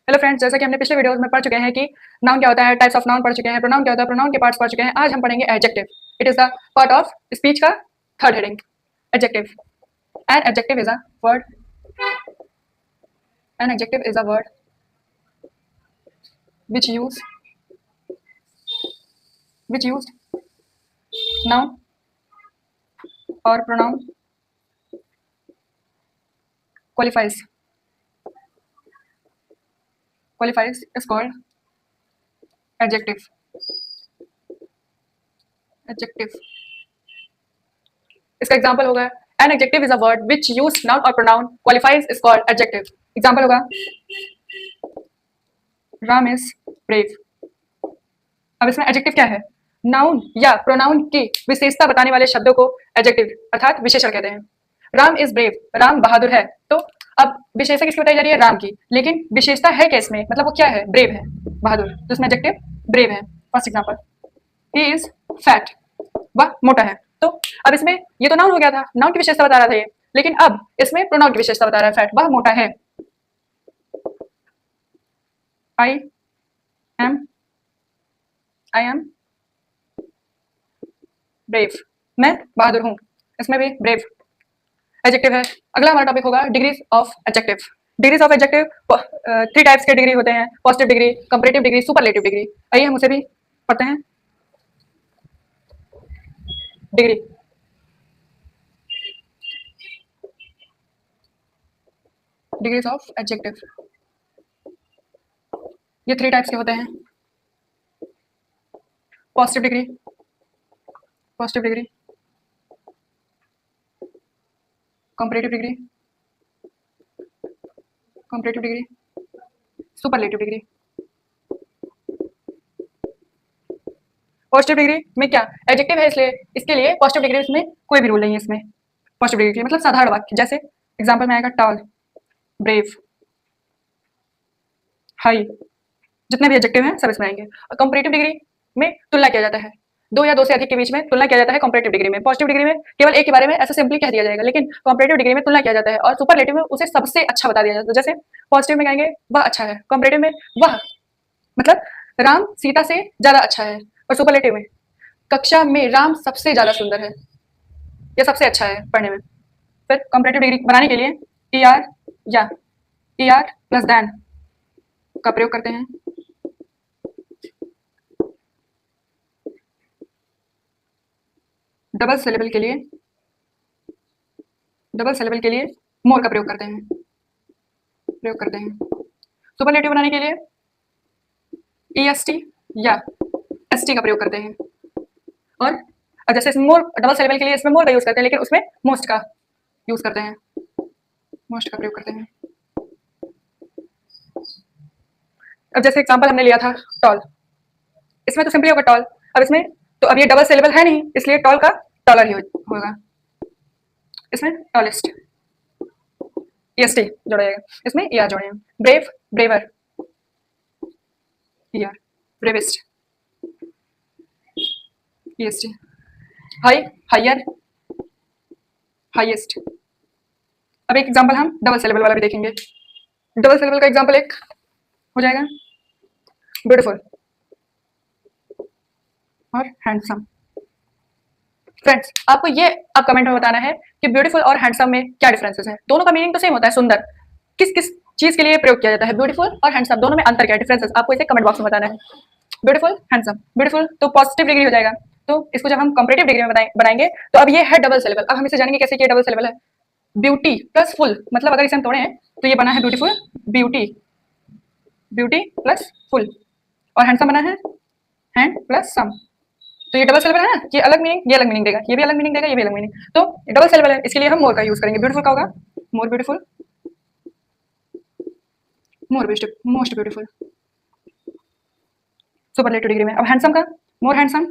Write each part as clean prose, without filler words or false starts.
Hello friends, जैसा कि हमने पिछले वीडियोस में पढ़ चुके हैं कि नाउन क्या होता है, टाइप्स ऑफ नाउन पढ़ चुके हैं, प्रोनाउन क्या होता है, प्रोनाउन के पार्ट्स पढ़ चुके हैं। आज हम पढ़ेंगे adjective. It is the part of speech का third heading, adjective. An adjective is a word an adjective is a word which use which used noun or pronoun qualifies is called adjective. Adjective, इसका example होगा an adjective is a word which use noun और pronoun qualifies is called adjective. Example होगा Ram is brave. अब इसमें adjective क्या है? Noun या pronoun की विशेषता बताने वाले शब्दों को एडजेक्टिव अर्थात विशेषण कहते हैं। राम इज ब्रेव, राम बहादुर है। तो अब विशेषता किसकी बताई जा रही है? राम की। लेकिन विशेषता है क्या इसमें? मतलब वो क्या है? ब्रेव है, बहादुर। तो इसमें एडजेक्टिव ब्रेव है। First example, he is fat, वह मोटा है। तो अब इसमें ये तो नाउन हो गया था, नाउन की विशेषता बता रहा था ये। लेकिन अब इसमें प्रोनाउन की विशेषता बता रहा है, फैट, वह मोटा है। I am I am brave, मैं बहादुर हूँ। इसमें भी ब्रेव एडजेक्टिव है। अगला हमारा टॉपिक होगा degrees of adjective. Degrees of adjective 3 types के डिग्री होते हैं, positive degree, comparative degree, superlative degree. आइए हम उसे भी पढ़ते हैं। डिग्री, डिग्रीज ऑफ एडजेक्टिव, ये 3 टाइप्स के होते हैं। Positive degree, positive degree, comparative degree, comparative degree, superlative degree. Positive degree में क्या एडजेक्टिव है, इसलिए इसके लिए पॉजिटिव डिग्री में कोई भी रूल नहीं है। इसमें पॉजिटिव डिग्री के लिए मतलब साधारण वाक्य, जैसे एग्जांपल में आएगा टॉल, ब्रेव, हाई, जितने भी एडजेक्टिव हैं सब इसमें आएंगे। और कंपैरेटिव डिग्री में तुलना किया जाता है, 2 या 2 से अधिक के बीच में तुलना किया जाता है कंपैरेटिव डिग्री में। पॉजिटिव डिग्री में केवल एक के बारे में ऐसे सिंपली कह दिया जाएगा, लेकिन कंपैरेटिव डिग्री में तुलना किया जाता है और सुपरलेटिव में उसे सबसे अच्छा बता दिया जाता है। जैसे पॉजिटिव में कहेंगे वह अच्छा है, कंपैरेटिव में वह मतलब राम सीता से ज्यादा अच्छा है, और सुपरलेटिव में कक्षा में राम सबसे ज्यादा सुंदर है या सबसे अच्छा है पढ़ने में। फिर कंपैरेटिव डिग्री बनाने के लिए ER या ER प्लस दैन का प्रयोग करते हैं। डबल सिलेबल के लिए मोर का प्रयोग करते हैं, सुपरलेटिव बनाने के लिए EST या ST का प्रयोग करते हैं। और जैसे इसमें मोर, डबल सिलेबल के लिए इसमें मोर का यूज करते हैं, लेकिन उसमें मोस्ट का यूज करते हैं, मोस्ट का प्रयोग करते हैं। अब जैसे एग्जांपल हमने लिया था टॉल, इसमें तो सिंपली होगा टॉल। अब इसमें तो अब ये डबल सिलेबल है नहीं, इसलिए टॉल का टॉलर ही होगा। इसमें टॉलेस्ट, EST जोड़ा जाएगा, इसमें ER जोड़े हैं। Brave, braver, ER, bravest, EST। High, higher, highest. अब एक एग्जांपल हम डबल सिलेबल वाला भी देखेंगे। डबल सिलेबल का एग्जांपल एक हो जाएगा ब्यूटीफुल और हैंडसम। फ्रेंड्स, आपको ये अब कमेंट में बताना है कि ब्यूटीफुल और हैंडसम में क्या डिफरेंसेस है। दोनों का मीनिंग तो सेम होता है, सुंदर। किस किस चीज के लिए प्रयोग किया जाता है ब्यूटीफुल और हैंडसम, दोनों में अंतर क्या है, डिफरेंसेस आपको इसे कमेंट बॉक्स में बताना है। Beautiful, handsome. ब्यूटीफुल तो पॉजिटिव डिग्री हो जाएगा, तो इसको जब हम कंपैरेटिव डिग्री में बनाएंगे तो अब ये है डबल सिलेबल। अब हम इसे जानेंगे कैसे कि डबल सिलेबल है। ब्यूटी प्लस फुल, मतलब अगर इसे हम तोड़े तो ये बना है beautiful, beauty, beauty plus full. और हैंडसम बना है हैंड प्लस सम। तो ये डबल सिलेबल है ना, ये अलग मीनिंग, ये अलग मीनिंग देगा, ये भी अलग मीनिंग देगा, ये भी अलग मीनिंग। तो डबल सिलेबल है, इसके लिए हम मोर का यूज करेंगे। ब्यूटीफुल का होगा more beautiful, most beautiful superlative degree में। अब हैंडसम का मोर हैंडसम,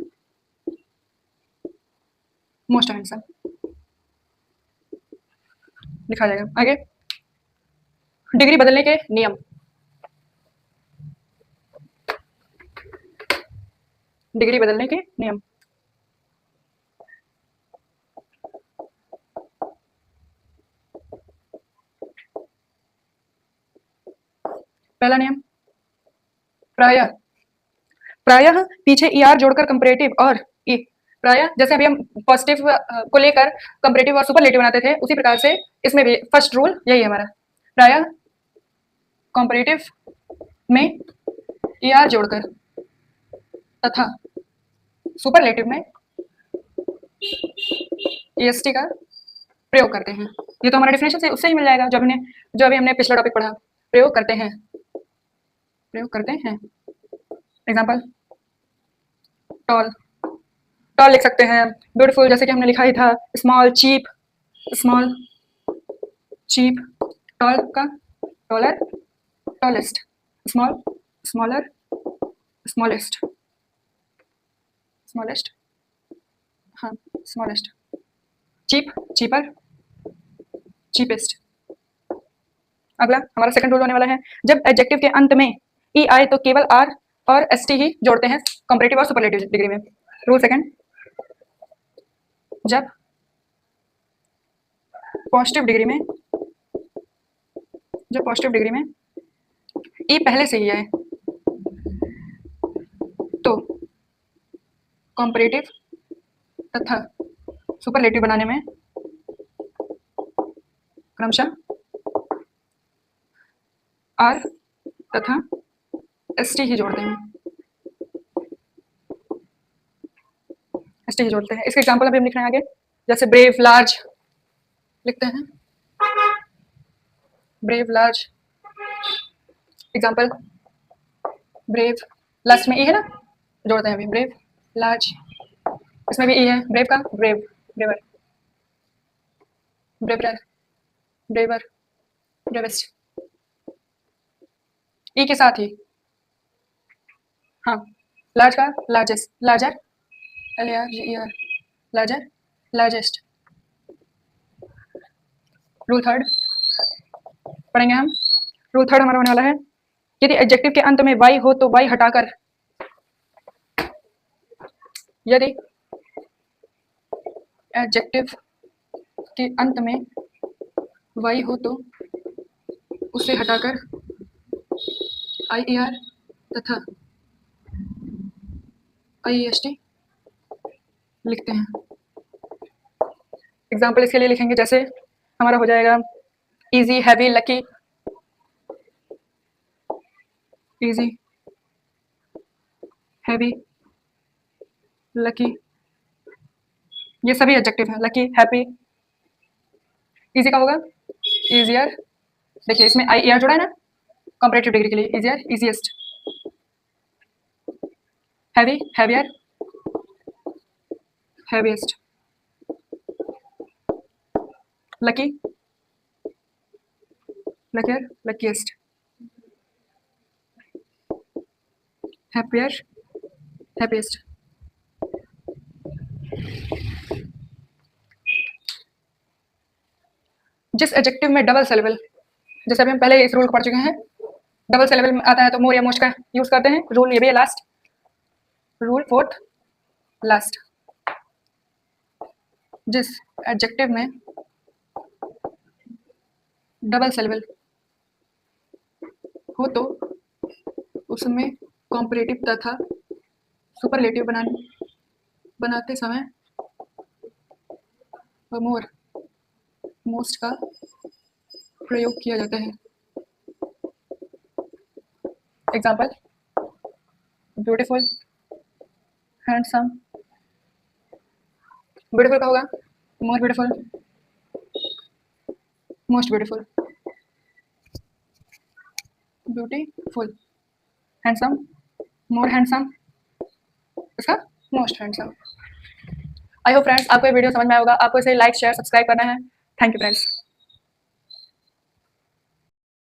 मोस्ट हैंडसम लिखा जाएगा। आगे डिग्री बदलने के नियम, डिग्री बदलने के नियम। पहला नियम प्रायः, प्रायः पीछे ER जोड़कर कंपैरेटिव और प्रायः जैसे अभी हम पॉजिटिव को लेकर कंपैरेटिव और सुपरलेटिव बनाते थे, उसी प्रकार से इसमें भी फर्स्ट रूल यही है हमारा। प्रायः कंपैरेटिव में ER जोड़कर तथा सुपरलेटिव में EST का प्रयोग करते हैं। ये तो हमारा डेफिनेशन से उससे ही मिल जाएगा जो अभी हमने पिछला टॉपिक पढ़ा। प्रयोग करते हैं, प्रयोग करते हैं। एग्जाम्पल टॉल, टॉल लिख सकते हैं। ब्यूटीफुल जैसे कि हमने लिखा ही था। Small cheap, small cheap. Tall का taller, tallest. Small, smaller, smallest, smallest, हाँ स्मॉलेस्ट। Cheap, cheaper, cheapest. अगला हमारा सेकंड रूल होने वाला है, जब एडजेक्टिव के अंत में ई आए तो केवल आर और एस टी ही जोड़ते हैं कंपैरेटिव और सुपरलेटिव डिग्री में। रूल सेकंड, जब पॉजिटिव डिग्री में, जब पॉजिटिव डिग्री में ई पहले से ही आए तो कंपैरेटिव तथा सुपरलेटिव बनाने में क्रमशः आर तथा एस टी ही जोड़ते हैं, एस टी ही जोड़ते हैं। इसके एग्जाम्पल अभी हम लिख रहे हैं आगे, जैसे ब्रेव, लार्ज लिखते हैं। Brave, large. Example brave, last में ई है ना, जोड़ते हैं अभी। ब्रेव, लार्ज, इसमें भी ई है। ब्रेव का brave, braver, braver, braver, bravest, E के साथ ही। हाँ, लार्ज का largest, larger, LARGER, larger, largest. Rule third पढ़ेंगे हम। रूल थर्ड हमारा होने वाला है, यदि एडजेक्टिव के अंत में वाई हो तो वाई हटाकर, यदि एडजेक्टिव के अंत में वाई हो तो उसे हटाकर IER तथा IEST लिखते हैं। एग्जाम्पल इसके लिए लिखेंगे, जैसे हमारा हो जाएगा easy, heavy, lucky. Easy, heavy, lucky, ये सभी एडजेक्टिव हैं। Lucky, happy. इजी का होगा इजियर, देखिए इसमें IER जुड़ा है ना कंपैरेटिव डिग्री के लिए। Easier, easiest. Heavy, heavier, heaviest. Lucky, luckier, luckiest. Happier, happiest. जिस एडजेक्टिव में डबल सिलेबल, जैसे अभी हम पहले इस रूल को पढ़ चुके हैं, डबल सिलेबल में आता है तो मोर या मोस्ट का यूज करते हैं। रूल ये भी है लास्ट, रूल फोर्थ लास्ट। जिस एडजेक्टिव में डबल सिलेबल हो तो उसमें कॉम्परेटिव तथा सुपरलेटिव बनाते समय मोर, मोस्ट का प्रयोग किया जाता है। Example beautiful, handsome. ब्यूटीफुल का होगा more beautiful, most beautiful. Beautiful, handsome, more handsome, इसका most handsome. I hope friends आपको ये वीडियो समझ में आया होगा। आपको इसे लाइक, शेयर, सब्सक्राइब करना है। Thank you friends.